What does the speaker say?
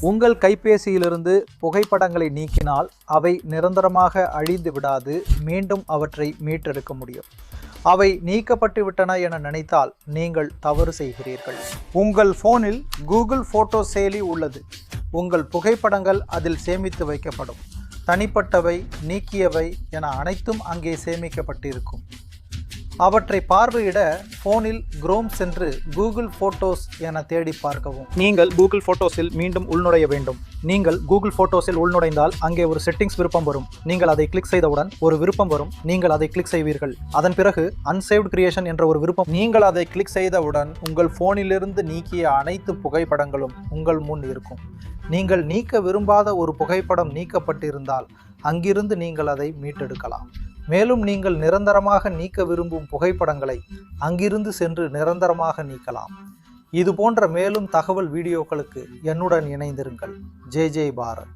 உங்கள் கைபேசியிலிருந்து புகைப்படங்களை நீக்கினால் அவை நிரந்தரமாக அழிந்து விடாது, மீண்டும் அவற்றை மீட்டெடுக்க முடியும். அவை நீக்கப்பட்டு விட்டன என நினைத்தால் நீங்கள் தவறு செய்கிறீர்கள். உங்கள் போனில் கூகுள் போட்டோ செயலி உள்ளது. உங்கள் புகைப்படங்கள் அதில் சேமித்து வைக்கப்படும். தனிப்பட்டவை, நீக்கியவை என அனைத்தும் அங்கே சேமிக்கப்பட்டிருக்கும். அவற்றை பார்வையிட போனில் குரோம் சென்று கூகுள் போட்டோஸ் என தேடி பார்க்கவும். நீங்கள் கூகுள் போட்டோஸில் மீண்டும் உள்நுழைய வேண்டும். நீங்கள் கூகுள் போட்டோஸில் உள்நுழைந்தால் அங்கே ஒரு செட்டிங்ஸ் விருப்பம் வரும். நீங்கள் அதை கிளிக் செய்தவுடன் ஒரு விருப்பம் வரும். நீங்கள் அதை கிளிக் செய்வீர்கள். அதன் பிறகு அன்சேவ்ட் கிரியேஷன் என்ற ஒரு விருப்பம். நீங்கள் அதை கிளிக் செய்தவுடன் உங்கள் போனிலிருந்து நீக்கிய அனைத்து புகைப்படங்களும் உங்கள் முன் இருக்கும். நீங்கள் நீக்க விரும்பாத ஒரு புகைப்படம் நீக்கப்பட்டிருந்தால் அங்கிருந்து நீங்கள் அதை மீட்டெடுக்கலாம். மேலும் நீங்கள் நிரந்தரமாக நீக்க விரும்பும் புகைப்படங்களை அங்கிருந்து சென்று நிரந்தரமாக நீக்கலாம். இது போன்ற மேலும் தகவல் வீடியோக்களுக்கு என்னுடன் இணைந்திருங்கள். ஜெய் ஜெய் பாரத்.